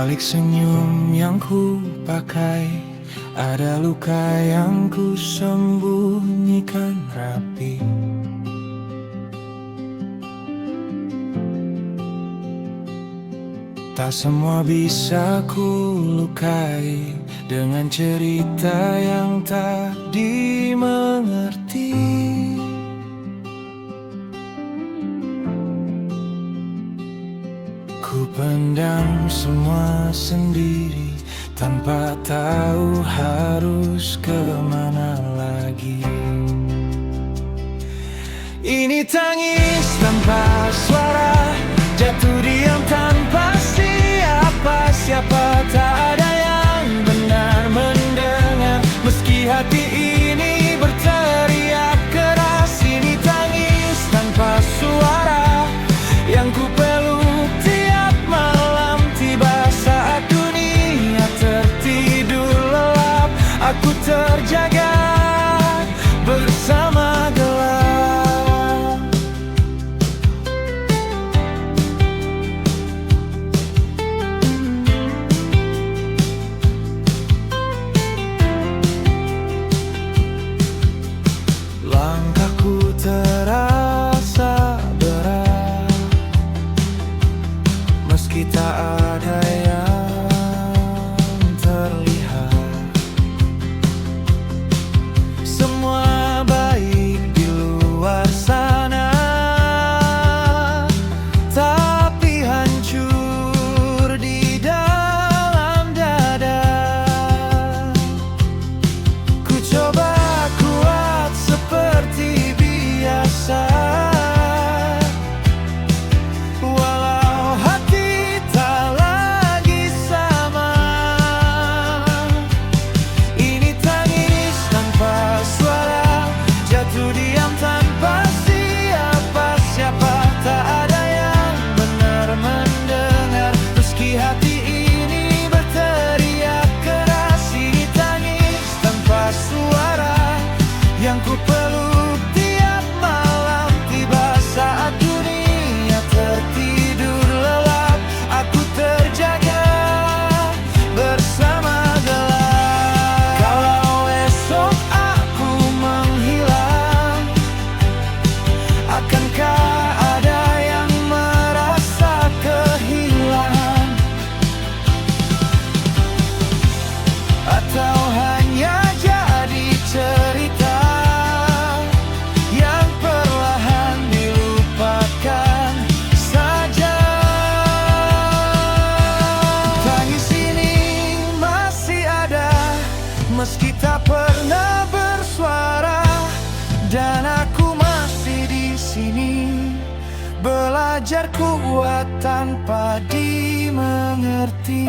balik senyum yang ku pakai, ada luka yang ku sembunyikan rapi. Tak semua bisa ku lukai dengan cerita yang tak dimengerti. Ku pendam semua sendiri tanpa tahu harus kemana lagi. Ini tangis tanpa suara, jatuh diam tanpa siapa. Tak ada yang benar mendengar, meski hati ini berteriak keras. Ini tangis tanpa suara yang ku peluk tiap malam. Tiba saat dunia tertidur lelap, aku terjaga bersama gelap. Langkahku terasa berat, meski tak ada yang terlihat. Semua baik di luar sana, tapi hancur di dalam dada. Ku coba kuat seperti biasa, walau hati tak lagi sama. Ini tangis tanpa suara, jatuh diam tanpa siapa. Tak ada yang benar mendengar, meski hati ini berteriak keras. Ini tangis tanpa suara yang ku peluk tiap malam. Tiba saat dunia tertidur lelap, aku terjaga bersama gelap. Kalau esok aku menghilang, akankah ada yang merasa kehilangan? Atau hanya jadi cerita yang perlahan dilupakan saja? Tangis ini masih ada, meski tak pernah bersuara. Dan aku masih di sini, belajar kuat tanpa dimengerti.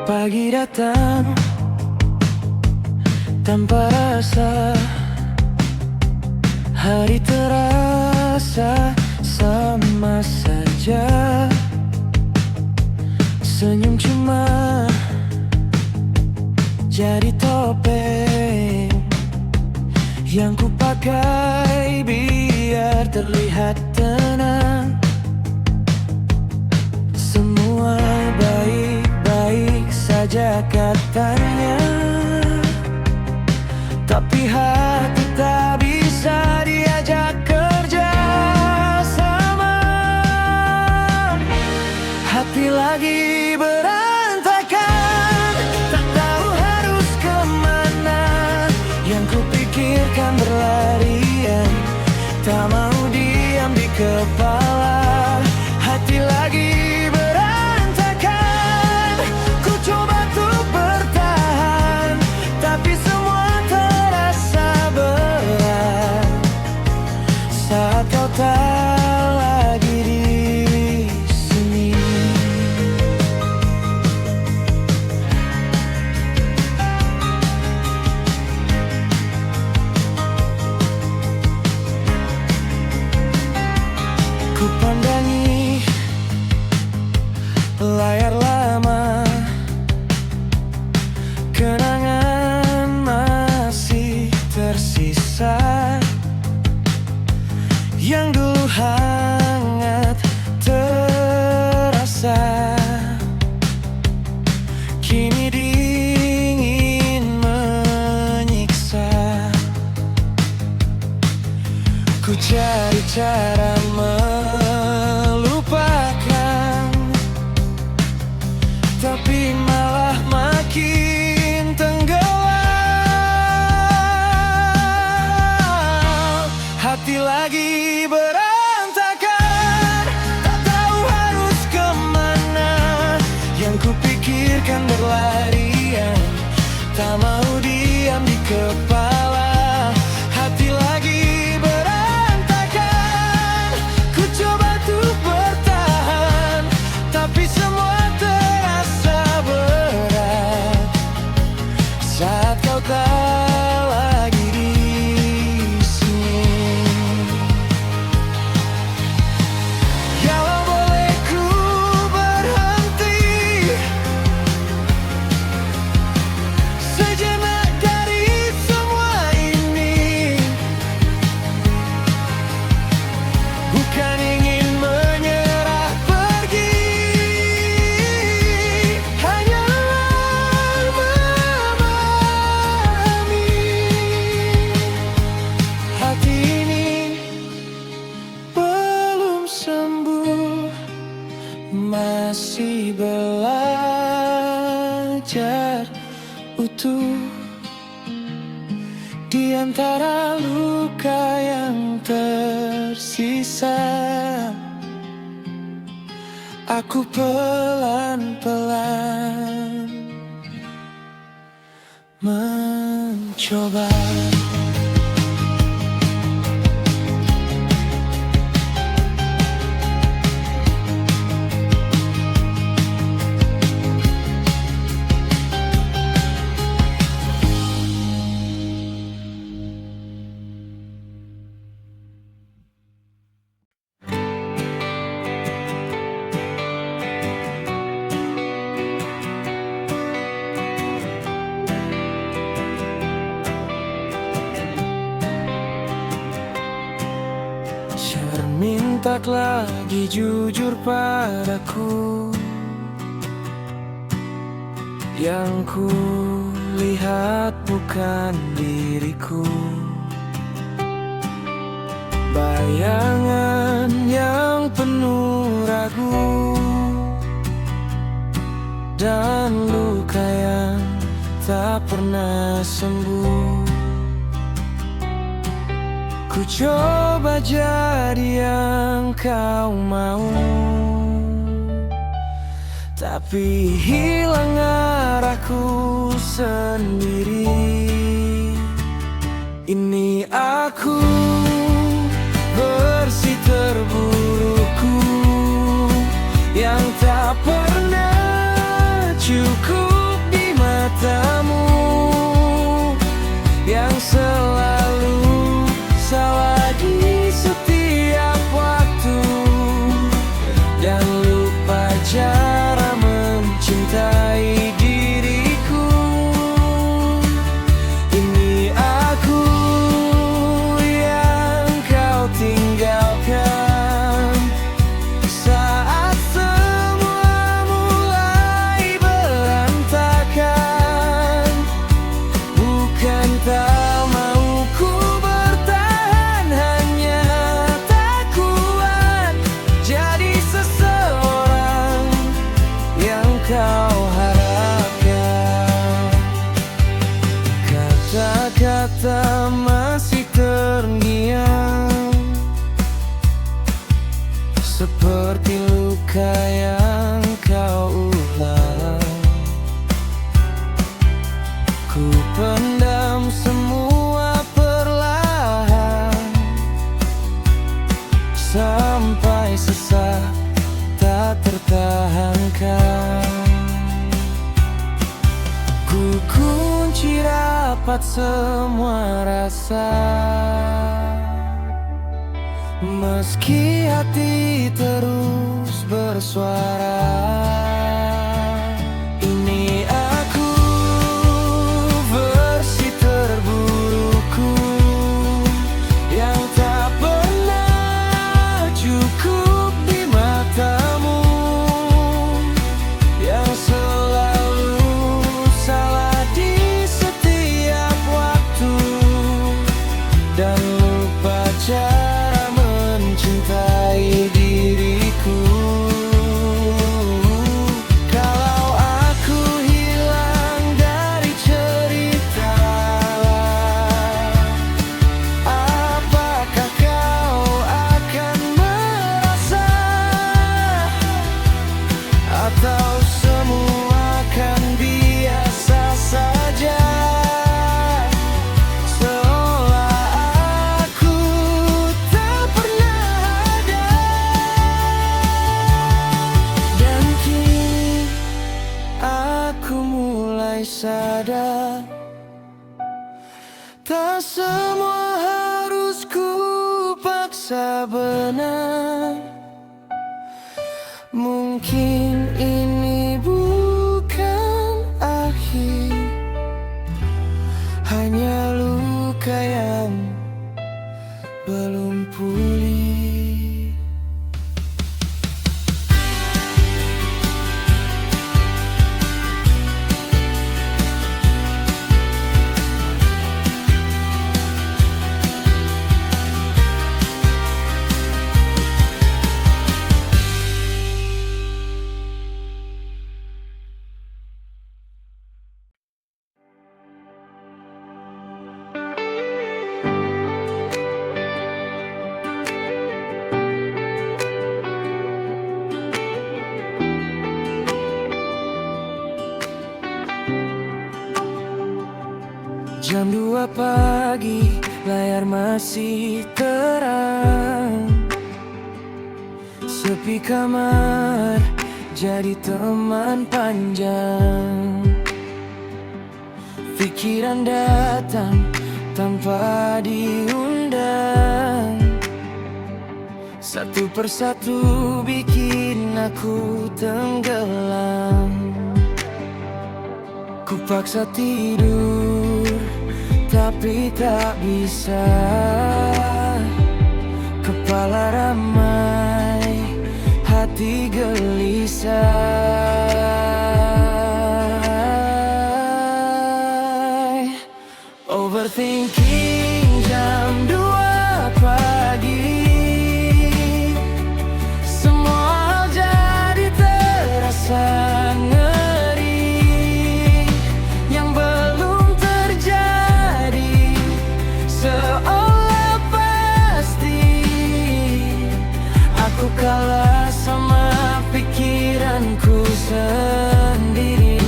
Pagi datang tanpa rasa, hari terasa sama saja. Senyum cuma jadi topeng yang ku pakai biar terlihat tenang. Semua baik-baik saja katanya, tapi hati tak bisa diajak kerja sama. Hati lagi berantakan, tak tahu harus kemana. Yang kupikirkan berlarian, tak mau diam di kepala. Hati lagi berantakan, ku coba untuk bertahan, tapi semua terasa berat. tapi malah makin tenggelam. Hati lagi berantakan, tak tahu harus kemana. Yang kupikirkan berlarian, tak mau diam di kepala. Hati lagi berantakan, ku coba untuk bertahan, tapi semua terasa berat saat kau tak lagi di sini. Kalau boleh ku berhenti sejenak dari semua ini, bukan ingin menyerah pergi, hanyalah memahami hati ini belum sembuh, masih belajar utuh di antara luka yang tersisa. Aku pelan-pelan mencoba. Cermin tak lagi jujur padaku, yang ku lihat bukan diriku. Bayangan yang penuh ragu dan luka yang tak pernah sembuh. Ku coba jadi yang kau mau, tapi hilang arahku sendiri. Ini aku, versi terburukku, yang tak pernah cukup di matamu, yang selalu salah di setiap waktu, dan lupa cara mencintai diriku. Ini aku yang kau tinggalkan saat semua mulai berantakan. Bukan tak mau ku bertahan, hanya tak kuat jadi seseorang yang kau harapkan. Kata-kata masih terngiang seperti luka yang kau ulang. Ku pendam semua perlahan sampai sesak tak tertahankan. Ku kunci rapat semua rasa, meski hati terus bersuara. Ini aku, versi terburukku, yang tak pernah cukup di matamu, yang selalu salah di setiap waktu, dan lupa cara mencintai diriku. mulai sadar, tak semua harus ku paksa benar. Mungkin ini bukan akhir, hanya luka yang belum pulih. Jam 2 pagi, layar masih terang. Sepi kamar jadi teman panjang. Pikiran datang tanpa diundang, satu persatu bikin aku tenggelam. Ku paksa tidur tapi tak bisa, kepala ramai, hati gelisah. Overthinking jam 2 pagi, semua hal jadi terasa ngeri, yang belum terjadi seolah pasti. Aku kalah sama pikiranku sendiri.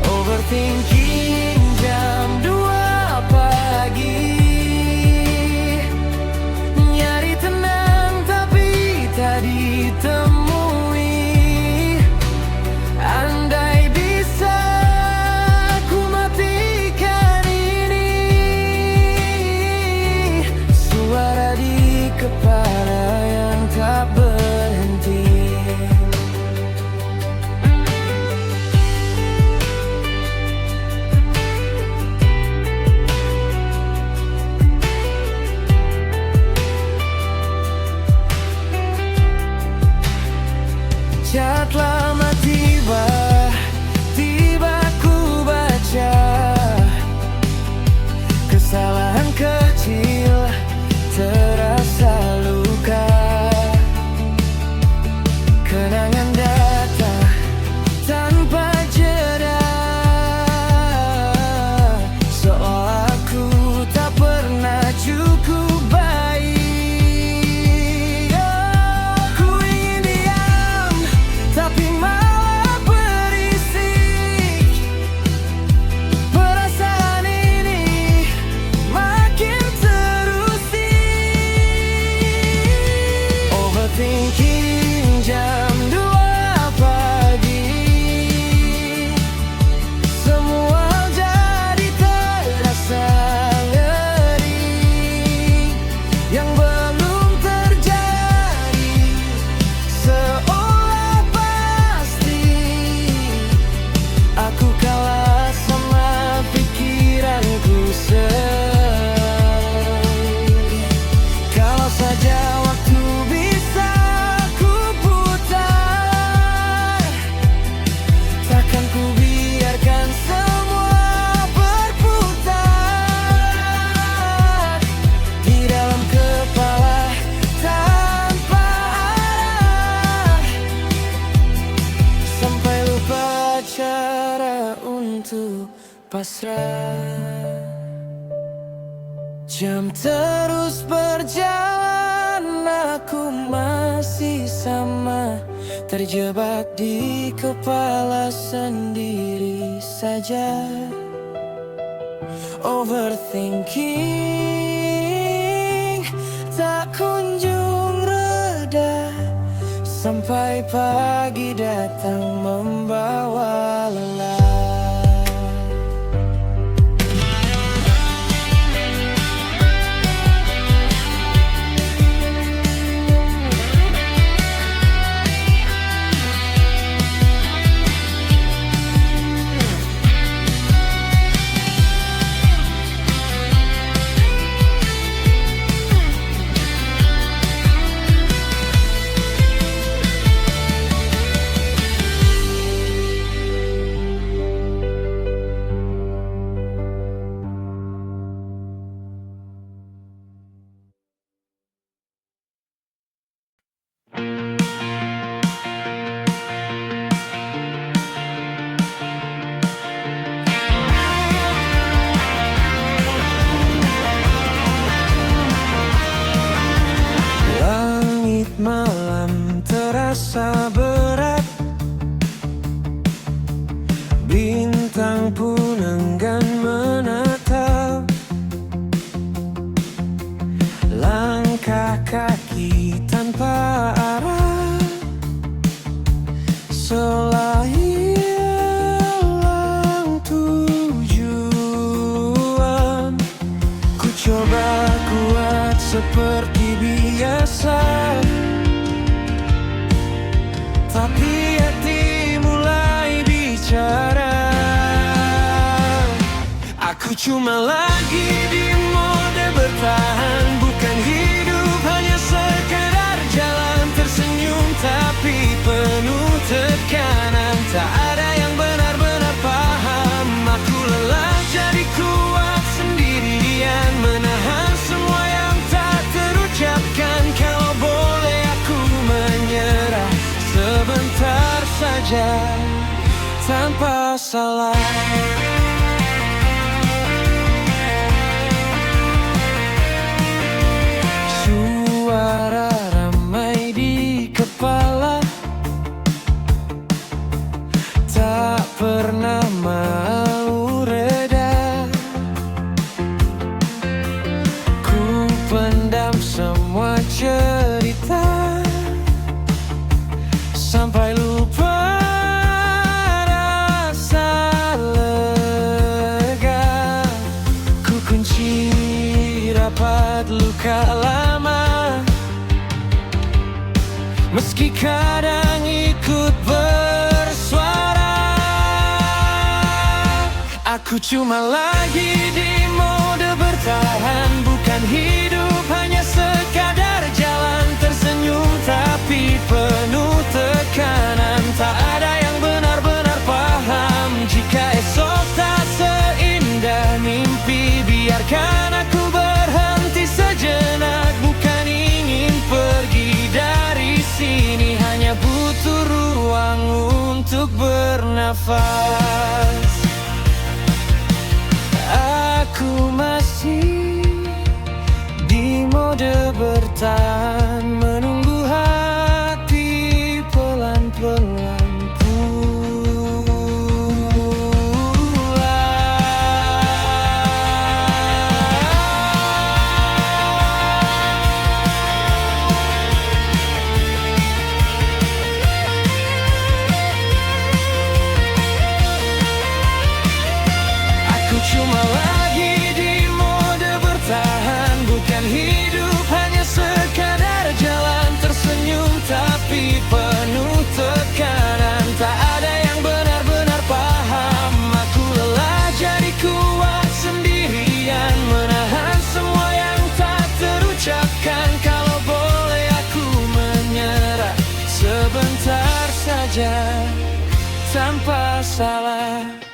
Overthinking jam 2 pagi, nyari tenang tapi tak ditemui. Andai bisa ku matikan ini, suara di kepala yang tak berhenti. Chat lama tiba, tiba ku baca, kesalahan kecil terasa luka. Kenangan datang tanpa jeda, seolah aku tak pernah cukup baik. Ku ingin diam tapi malah berisik. Perasaan ini makin terusik. Overthinking jam 2 pagi, semua jadi terasa ngeri, yang belum terjadi seolah pasti. Aku kalah sama pikiranku sendiri. Kalau saja waktu bisa ku putar, takkan ku biarkan semua berputar di dalam kepala tanpa arah, sampai lupa cara untuk pasrah. Jam terus berjalan, aku masih sama, terjebak di kepala sendiri saja. Overthinking tak kunjung reda, sampai pagi datang membawa lelah. Aku cuma lagi di mode bertahan, bukan hidup hanya sekedar jalan tersenyum tapi penuh tekanan. Tak ada yang benar-benar paham. Aku lelah jadi kuat sendirian, menahan semua yang tak terucapkan. Kalau boleh aku menyerah sebentar saja tanpa salah. Suara ramai di kepala, tak pernah mau reda. Ku pendam semua cerita sampai lupa rasa lega. Ku kunci rapat luka lama, meski kadang ikut bersuara. Aku cuma lagi di mode bertahan, bukan hidup hanya sekadar jalan tersenyum tapi penuh tekanan. Tak ada yang benar-benar paham. Jika esok tak seindah mimpi, biarkan aku berhenti sejenak. Bukan ingin pergi dari sini, hanya butuh ruang untuk bernafas. Aku masih di mode bertahan, menunggu hati pelan-pelan cuma lagi di mode bertahan, bukan hidup hanya sekadar jalan tersenyum tapi penuh tekanan. Tak ada yang benar-benar paham. Aku lelah jadi kuat sendirian, menahan semua yang tak terucapkan. Kalau boleh aku menyerah sebentar saja tanpa salah.